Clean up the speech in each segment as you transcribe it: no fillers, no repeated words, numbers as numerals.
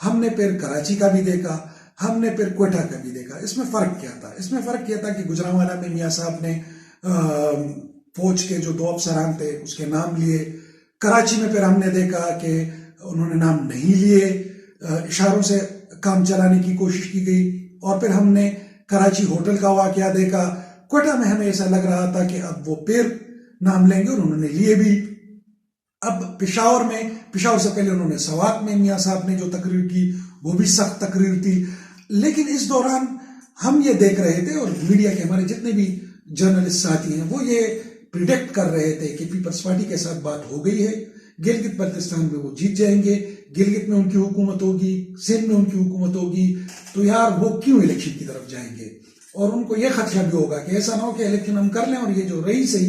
ہم نے پھر کراچی کا بھی دیکھا, ہم نے پھر کوئٹہ کا بھی دیکھا. اس میں فرق کیا تھا؟ اس میں فرق یہ تھا کہ گجرانوالہ میں میاں صاحب نے فوج کے جو 2 افسران تھے اس کے نام لیے. کراچی میں پھر ہم نے دیکھا کہ انہوں نے نام نہیں لیے, اشاروں سے کام چلانے کی کوشش کی گئی. اور پھر ہم نے کراچی ہوٹل کا واقعہ دیکھا. کوئٹہ میں ہمیں ایسا لگ رہا تھا کہ اب وہ پھر نام لیں گے, اور انہوں نے لیے بھی. اب پشاور سے پہلے انہوں نے سوات میں میاں صاحب نے جو تقریر کی وہ بھی سخت تقریر تھی. لیکن اس دوران ہم یہ دیکھ رہے تھے, اور میڈیا کے ہمارے جتنے بھی جرنلسٹ ساتھی ہیں وہ یہ پریڈکٹ کر رہے تھے کہ پیپلز پارٹی کے ساتھ بات ہو گئی ہے, گلگت بلتستان میں وہ جیت جائیں گے, گلگت میں ان کی حکومت ہوگی, سندھ میں ان کی حکومت ہوگی, تو یار وہ کیوں الیکشن کی طرف جائیں گے. اور ان کو یہ خدشہ بھی ہوگا کہ ایسا نہ ہو کہ الیکشن ہم کر لیں اور یہ جو رئیس ہے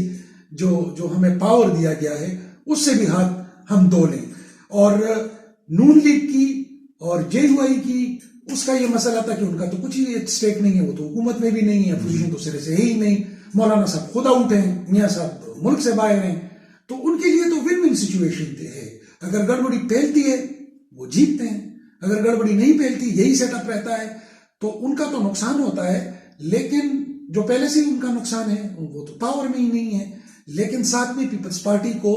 جو ہمیں پاور دیا گیا ہے اس سے بھی ہاتھ ہم دھو لیں. اور نون لیگ کی اور جے یو آئی کی اس کا یہ مسئلہ تھا کہ ان کا تو کچھ ہی اسٹیک نہیں ہے, وہ تو حکومت میں بھی نہیں ہے, اپوزیشن تو سرے سے ہے ہی نہیں. مولانا صاحب خود آؤٹ ہیں, میاں صاحب ملک سے باہر ہیں, تو ان کے لیے تو ون ون سچویشن ہے. اگر گڑبڑی پھیلتی ہے وہ جیتتے ہیں, اگر گڑبڑی نہیں پھیلتی یہی سیٹ اپ رہتا ہے تو ان کا تو نقصان ہوتا ہے. لیکن جو پہلے سے ہی ان کا نقصان ہے وہ تو پاور میں ہی نہیں ہے. لیکن ساتھ میں پیپلز پارٹی کو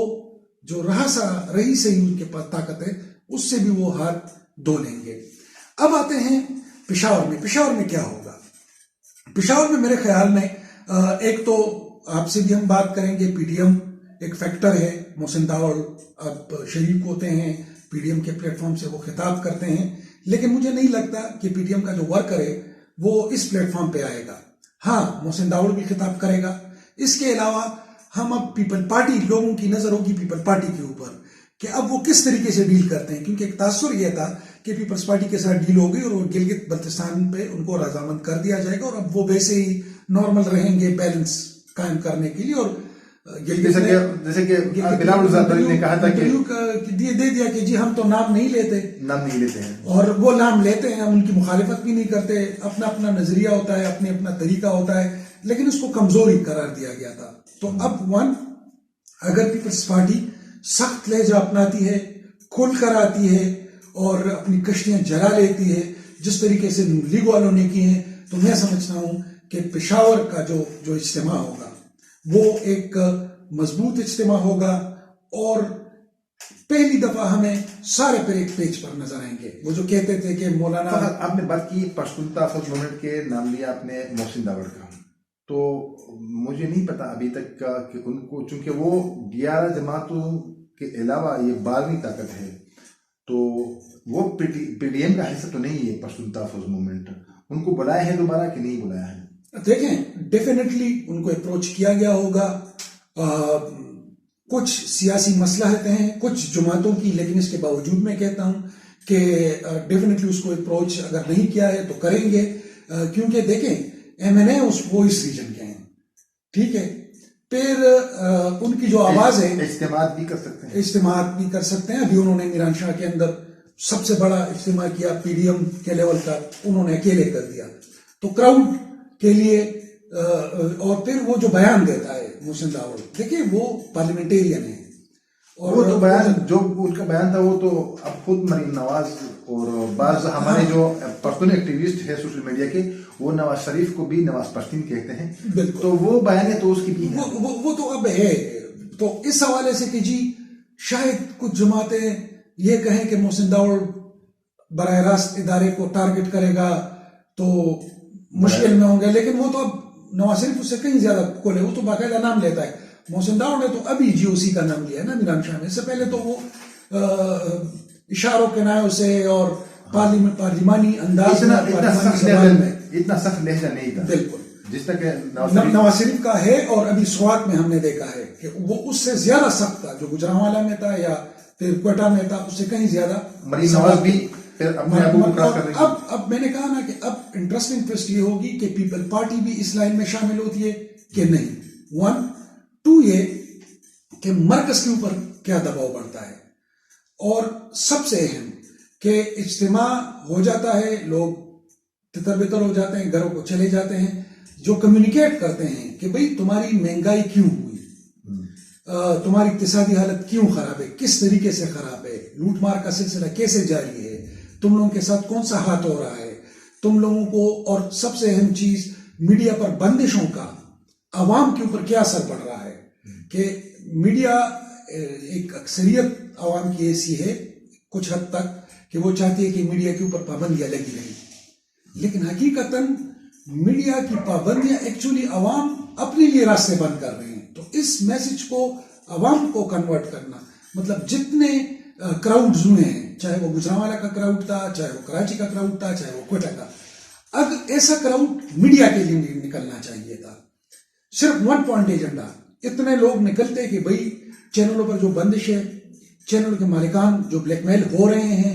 جو رہی سے ہی ان کے پاس طاقت ہے اس سے بھی وہ ہاتھ دھو لیں گے. اب آتے ہیں پشاور میں. پشاور میں کیا ہوگا؟ پشاور میں میرے خیال میں ایک تو آپ سے بھی ہم بات کریں گے, پی ڈی ایم ایک فیکٹر ہے. محسن داوڑ اب شریک ہوتے ہیں پی ڈی ایم کے پلیٹ فارم سے, وہ خطاب کرتے ہیں, لیکن مجھے نہیں لگتا کہ پی ڈی ایم کا جو ورکر ہے وہ اس پلیٹ فارم پہ آئے گا. ہاں محسن داوڑ بھی خطاب کرے گا. اس کے علاوہ ہم اب پیپل پارٹی, لوگوں کی نظر ہوگی پیپل پارٹی کے اوپر کہ اب وہ کس طریقے سے ڈیل کرتے ہیں, کیونکہ ایک تاثر یہ تھا کہ پیپلز پارٹی کے ساتھ ڈیل ہو گئی اور وہ گلگت بلتستان پہ ان کو رضامند کر دیا جائے گا, اور اب وہ ویسے ہی نارمل رہیں گے بیلنس قائم کرنے کے لیے. اور جیسے کہ بلال زرداری نے کہا تھا کہ دے دیا کہ جی ہم تو نام نہیں لیتے ہیں, اور وہ نام لیتے ہیں, ہم ان کی مخالفت بھی نہیں کرتے, اپنا اپنا نظریہ ہوتا ہے, اپنا طریقہ ہوتا ہے, لیکن اس کو کمزوری قرار دیا گیا تھا. تو اب اگر پیپلز پارٹی سخت لہجہ اپناتی ہے, کھل کر آتی ہے اور اپنی کشتیاں جلا لیتی ہے جس طریقے سے نون لیگ والوں نے کی ہیں, تو میں سمجھتا ہوں کہ پشاور کا جو اجتماع ہوگا وہ ایک مضبوط اجتماع ہوگا, اور پہلی دفعہ ہمیں سارے پر ایک پیج پر نظر آئیں گے. وہ جو کہتے تھے کہ مولانا, آپ نے بات کی پشتون تحفظ موومنٹ کے نام لیا آپ نے محسن داوڑ کا, تو مجھے نہیں پتا ابھی تک کہ ان کو, چونکہ وہ 11 جماعتوں کے علاوہ یہ 12ویں طاقت ہے, تو وہ پی ڈی ایم کا حصہ تو نہیں ہے پشتون تحفظ موومنٹ. ان کو بلایا ہے دوبارہ کہ نہیں بلایا ہے؟ دیکھیں ڈیفینیٹلی ان کو اپروچ کیا گیا ہوگا. کچھ سیاسی مصلحتیں ہیں کچھ جماعتوں کی, لیکن اس کے باوجود میں کہتا ہوں کہ ڈیفینیٹلی اس کو اپروچ اگر نہیں کیا ہے تو کریں گے, کیونکہ دیکھیں ایم این اے وہ اس ریجن کے ہیں, ٹھیک ہے. پھر ان کی جو آواز ہے, اجتماعات بھی کر سکتے ہیں. ابھی انہوں نے میران شاہ کے اندر سب سے بڑا اجتماع کیا پی ڈی ایم کے لیول کا, انہوں نے اکیلے کر دیا. تو کراؤڈ کے لیے, اور پھر وہ جو بیان دیتا ہے محسن داوڑ, دیکھیں وہ پارلیمنٹیرین ہے, اور وہ تو بیان جو ان کا بیان تھا وہ تو اب خود مریم نواز اور بعض ہمارے جو پختون ایکٹیوسٹ ہے سوشل میڈیا کے, وہ نواز شریف کو بھی نواز پشتین کہتے ہیں. بالکل, تو وہ بیانیں تو اس کی بھی ہیں, وہ تو اب ہے. تو اس حوالے سے کہ جی شاید کچھ جماعتیں یہ کہیں کہ محسن داوڑ براہ راست ادارے کو ٹارگٹ کرے گا تو مشکل میں ہوں گے, لیکن وہ تو اب نواز شریف اس سے کہیں زیادہ کھولے, وہ تو باقاعدہ نام لیتا ہے. محسن داوڑ نے تو ابھی جی او سی کا نام لیا ہے نا میران شاہ میں, اس سے پہلے تو وہ اشاروں کے نائوں سے اور پارلیمانی انداز میں اتنا سخت لہجہ نہیں تھا بالکل جس تک نواز شریف کا ہے. اور ابھی سوات میں ہم نے دیکھا ہے کہ وہ اس سے زیادہ سخت تھا, جو گجرانوالہ میں تھا یا پھر کوئٹہ میں تھا, اس سے کہیں زیادہ. مریم نواز بھی اب میں نے کہا نا کہ اب انٹرسٹنگ ٹوسٹ یہ ہوگی کہ پیپل پارٹی بھی اس لائن میں شامل ہوتی ہے کہ نہیں. 1 2 یہ کہ مرکز کے اوپر کیا دباؤ بڑھتا ہے, اور سب سے اہم کہ اجتماع ہو جاتا ہے, لوگ تتر بتر ہو جاتے ہیں, گھروں کو چلے جاتے ہیں, جو کمیونیکیٹ کرتے ہیں کہ بھئی تمہاری مہنگائی کیوں ہوئی, تمہاری اقتصادی حالت کیوں خراب ہے, کس طریقے سے خراب ہے, لوٹ مار کا سلسلہ کیسے جاری ہے, تم لوگوں کے ساتھ کون سا ہاتھ ہو رہا ہے تم لوگوں کو, اور سب سے اہم چیز میڈیا پر بندشوں کا عوام کے اوپر کیا اثر پڑ رہا ہے. کہ میڈیا ایک اکثریت عوام کی ایسی ہے کچھ حد تک کہ وہ چاہتی ہے کہ میڈیا کے اوپر پابندیاں لگی رہیں, لیکن حقیقتاً میڈیا کی پابندیاں ایکچولی عوام اپنے لیے راستے بند کر رہے ہیں. تو اس میسج کو عوام کو کنورٹ کرنا, مطلب جتنے کراؤڈز ہوئے ہیں, چاہے وہ گجرانوالا کا کراؤڈ تھا, چاہے وہ کراچی کا کراؤڈ تھا, چاہے وہ کوئٹہ کا, اگر ایسا کراؤڈ میڈیا کے لیے نکلنا چاہیے تھا. صرف 1 پوائنٹ ایجنڈا, اتنے لوگ نکلتے کہ بھئی چینلوں پر جو بندش ہے, چینلوں کے مالکان جو بلیک میل ہو رہے ہیں,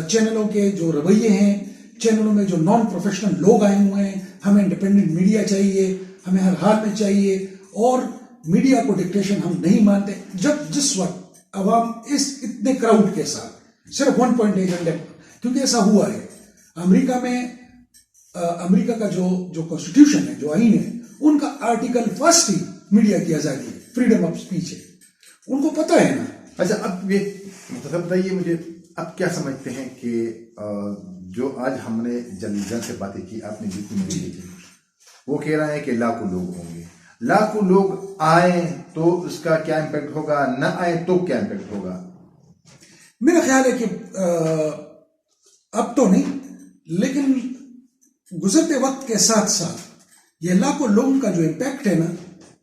چینلوں کے جو رویے ہیں, چینلوں میں جو نان پروفیشنل لوگ آئے ہوئے ہیں, ہمیں انڈیپینڈنٹ میڈیا چاہیے, ہمیں ہر حال میں چاہیے, اور میڈیا کو ڈکٹیشن ہم نہیں مانتے. جس وقت عوام اس اتنے کراؤڈ کے ساتھ صرف 1 پوائنٹ ایجنڈا, کیونکہ ایسا ہوا ہے امریکہ میں, امریکہ کا جو کانسٹیٹیوشن ہے, جو آئین ہے, ان کا آرٹیکل 1 ہی میڈیا کی آزادی ہے, فریڈم آف اسپیچ ہے, ان کو پتہ ہے نا. اچھا, اب یہ مختصر بتائیے مجھے, اب کیا سمجھتے ہیں کہ جو آج ہم نے جن سے باتیں کی, آپ نے جتنی مجھے کی, وہ کہہ رہے ہیں کہ لاکھوں لوگ ہوں گے, لاکھوں لوگ آئیں تو اس کا کیا امپیکٹ ہوگا, نہ آئیں تو کیا امپیکٹ ہوگا؟ میرا خیال ہے کہ اب تو نہیں, لیکن گزرتے وقت کے ساتھ ساتھ یہ لاکھوں لوگوں کا جو امپیکٹ ہے نا,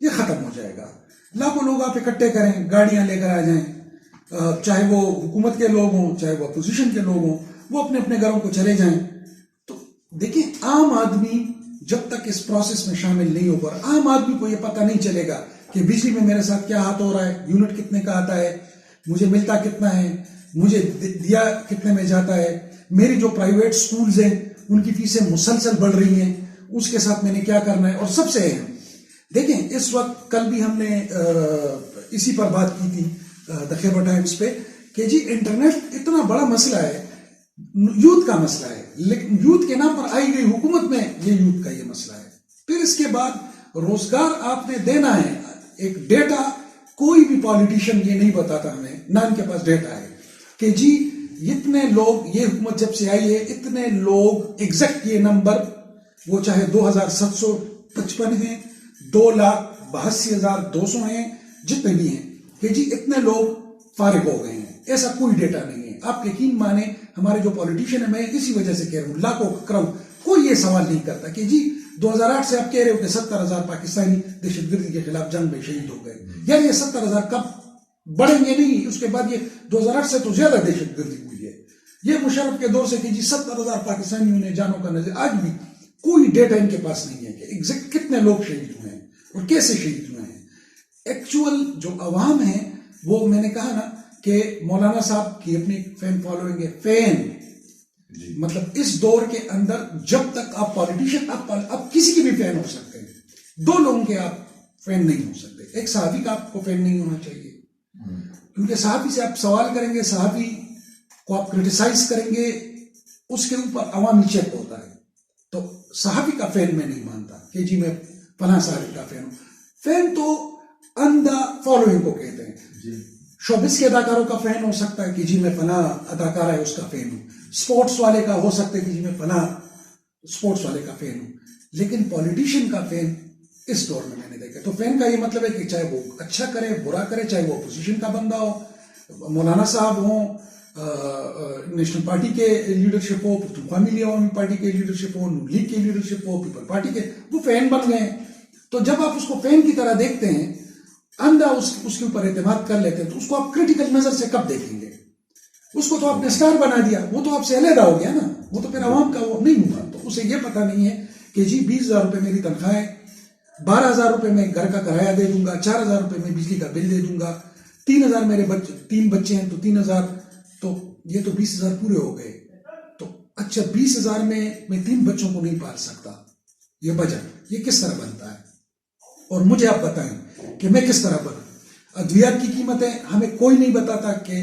یہ ختم ہو جائے گا. لاکھوں لوگ آپ اکٹھے کریں, گاڑیاں لے کر آ جائیں, چاہے وہ حکومت کے لوگ ہوں, چاہے وہ اپوزیشن کے لوگ ہوں, وہ اپنے اپنے گھروں کو چلے جائیں. تو دیکھیں, عام آدمی جب تک اس پروسیس میں شامل نہیں ہوگا, عام آدمی کو یہ پتہ نہیں چلے گا کہ بجلی میں میرے ساتھ کیا ہاتھ ہو رہا ہے, یونٹ کتنے کا آتا ہے, مجھے ملتا کتنا ہے, مجھے دیا کتنے میں جاتا ہے, میری جو پرائیویٹ سکولز ہیں ان کی فیسیں مسلسل بڑھ رہی ہیں, اس کے ساتھ میں نے کیا کرنا ہے. اور سب سے اہم دیکھیں, اس وقت کل بھی ہم نے اسی پر بات کی تھی دا خیبر ٹائمز پہ کہ جی انٹرنیٹ اتنا بڑا مسئلہ ہے, یوتھ کا مسئلہ ہے, لیکن یوتھ کے نام پر آئی گئی حکومت میں یہ یوتھ کا یہ مسئلہ ہے. پھر اس کے بعد روزگار آپ نے دینا ہے, ایک ڈیٹا کوئی بھی پالیٹیشین یہ نہیں بتاتا ہمیں, نہ ان کے پاس ڈیٹا ہے کہ جی اتنے لوگ, یہ حکومت جب سے آئی ہے اتنے لوگ, ایگزیکٹ یہ نمبر وہ چاہے 2755 ہیں, 2,82,200 ہیں, جتنے بھی ہیں, کہ جی اتنے لوگ فارغ ہو گئے ہیں. ایسا کوئی ڈیٹا نہیں ہے. آپ یقین مانیں, ہمارے جو پولیٹیشین ہے, میں اسی وجہ سے کہہ رہا ہوں, لاکھوں کراؤڈ, کوئی یہ سوال نہیں کرتا کہ جی 2008 سے آپ کہہ رہے ہو کہ 70,000 پاکستانی دہشت گردی کے خلاف جنگ میں شہید ہو گئے. یار یہ 70,000 کب بڑھیں گے نہیں, اس کے بعد یہ 2008 سے تو زیادہ دہشت گردی ہوئی ہے. یہ مشرف کے دور سے کہ جی 70,000 پاکستانیوں نے جانوں کا نظر, آج بھی کوئی ڈیٹا ان کے پاس نہیں ہے کہ ایگزیکٹ کتنے لوگ شہید ہوئے ہیں اور کیسے شہید ہوئے ہیں. ایکچوئل جو عوام ہیں وہ, میں نے کہا نا کہ مولانا صاحب کی اپنی فین فالوئنگ ہے, فین مطلب اس دور کے اندر جب تک آپ پالیٹیشین, آپ کسی کی بھی فین ہو سکتے ہیں, 2 لوگوں کے آپ فین نہیں ہو سکتے. ایک صحافی کا آپ کو فین نہیں ہونا چاہیے, کیونکہ صحافی سے آپ سوال کریں گے, صحافی کو آپ کرٹیسائز کریں گے, اس کے اوپر عوامی چیک ہوتا ہے. تو صحافی کا فین میں نہیں مانتا کہ جی میں فلاں صحافی کا فین ہوں. فین تو اندھا فالوئنگ کو کہتے ہیں. شوبز کے اداکاروں کا فین ہو سکتا ہے کہ جی میں فلاں اداکار ہے اس کا فین ہوں, سپورٹس والے کا ہو سکتا ہے کہ جی میں فلاں سپورٹس والے کا فین ہوں, لیکن پولیٹیشین کا فین اس دور میں نے دیکھا. تو فین کا یہ مطلب ہے کہ چاہے وہ اچھا کرے برا کرے, چاہے وہ اپوزیشن کا بندہ ہو, مولانا صاحب ہوں, نیشنل پارٹی کے لیڈرشپ ہو, قومی عوامی پارٹی کے لیڈرشپ ہو, نون لیگ کے لیڈرشپ ہو, پیپل پارٹی کے, وہ فین بن گئے ہیں. تو جب آپ اس کو فین کی طرح دیکھتے ہیں, اندھا اس کے اوپر اعتماد کر لیتے ہیں, تو اس کو آپ کریٹیکل نظر سے کب دیکھیں گے؟ اس کو تو آپ نے اسٹار بنا دیا, وہ تو آپ سے علیحدہ ہو گیا نا, وہ تو پھر عوام کا وہ نہیں ہوا. تو اسے یہ پتہ نہیں ہے کہ جی 20,000 روپے میری تنخواہ ہے, 12,000 روپے میں گھر کا کرایہ دے دوں گا, 4,000 روپے میں بجلی کا بل دے دوں گا, 3,000 میرے 3 بچے ہیں تو 3,000, تو یہ تو 20,000 پورے ہو گئے. تو اچھا 20,000 میں 3 بچوں کو نہیں پال سکتا, یہ بجٹ یہ کس طرح بنتا ہے؟ اور مجھے آپ بتائیں کہ میں کس طرح بنا. ادویات کی قیمتیں ہمیں کوئی نہیں بتاتا کہ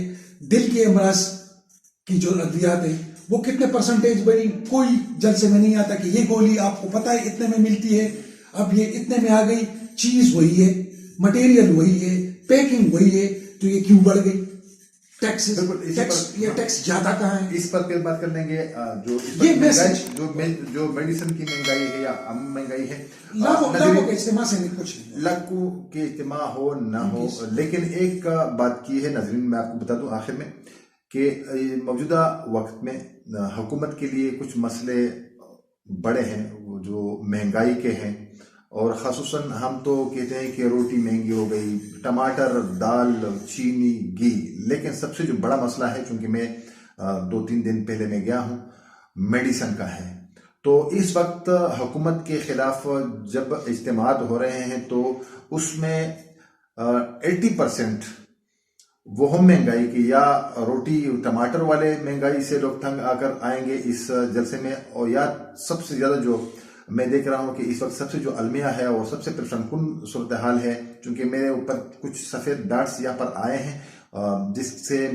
دل کے امراض کی جو ادویات ہیں وہ کتنے پرسنٹیج بنی, کوئی جلسے میں نہیں آتا کہ یہ گولی آپ کو پتہ ہے اتنے میں ملتی ہے, اب یہ اتنے میں آ گئی, چیز وہی ہے, مٹیریل وہی ہے, پیکنگ وہی ہے, تو یہ کیوں بڑھ گئی؟ ٹیکس بالکل اسی پر یہ ٹیکس زیادہ کہاں ہے؟ اس پر پھر بات کر لیں گے جو یہ میسج جو میڈیسن کی مہنگائی ہے یا عام مہنگائی ہے، لاکھوں کے اجتماع سے نہیں کچھ نہیں، لاکھوں کے اجتماع ہو نہ ہو، لیکن ایک بات کی ہے ناظرین میں آپ کو بتا دوں آخر میں کہ موجودہ وقت میں حکومت کے لیے کچھ مسئلے بڑے ہیں جو مہنگائی کے ہیں، اور خصوصاً ہم تو کہتے ہیں کہ روٹی مہنگی ہو گئی، ٹماٹر، دال، چینی، گھی، لیکن سب سے جو بڑا مسئلہ ہے، چونکہ میں 2-3 دن پہلے میں گیا ہوں، میڈیسن کا ہے۔ تو اس وقت حکومت کے خلاف جب اجتماعات ہو رہے ہیں تو اس میں 80% وہ ہم مہنگائی کی یا روٹی ٹماٹر والے مہنگائی سے لوگ تنگ آ کر آئیں گے اس جلسے میں، اور یا سب سے زیادہ جو میں دیکھ رہا ہوں کہ اس وقت سب سے جو المیہ ہے اور سب سے پریشان کن صورتحال ہے، چونکہ میرے اوپر کچھ سفید ڈاٹس یہاں پر آئے ہیں جس سے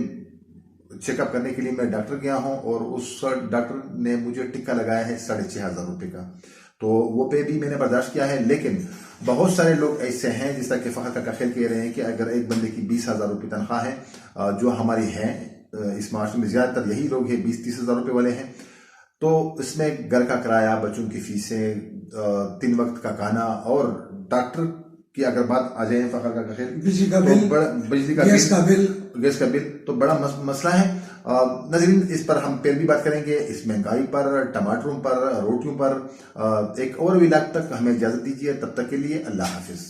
چیک اپ کرنے کے لیے میں ڈاکٹر گیا ہوں، اور اس ڈاکٹر نے مجھے ٹکا لگایا ہے 6,500 روپے کا، تو وہ پہ بھی میں نے برداشت کیا ہے۔ لیکن بہت سارے لوگ ایسے ہیں جس طرح کہ فخر کا کاخیل کہہ رہے ہیں کہ اگر ایک بندے کی 20,000 روپے تنخواہ ہے، جو ہماری ہے اس معاشرے میں زیادہ تر یہی لوگ ہیں 20-30 ہزار روپے والے ہیں، تو اس میں گھر کا کرایہ، بچوں کی فیسیں، 3 وقت کا کھانا، اور ڈاکٹر کی اگر بات آ جائے فخر کا کاخیل، بجلی کا بل، گیس کا بل تو بڑا مسئلہ ہے۔ ناظرین اس پر ہم پھر بھی بات کریں گے، اس مہنگائی پر، ٹماٹروں پر، روٹیوں پر۔ ایک اور ولاگ تک ہمیں اجازت دیجیے، تب تک کے لیے اللہ حافظ۔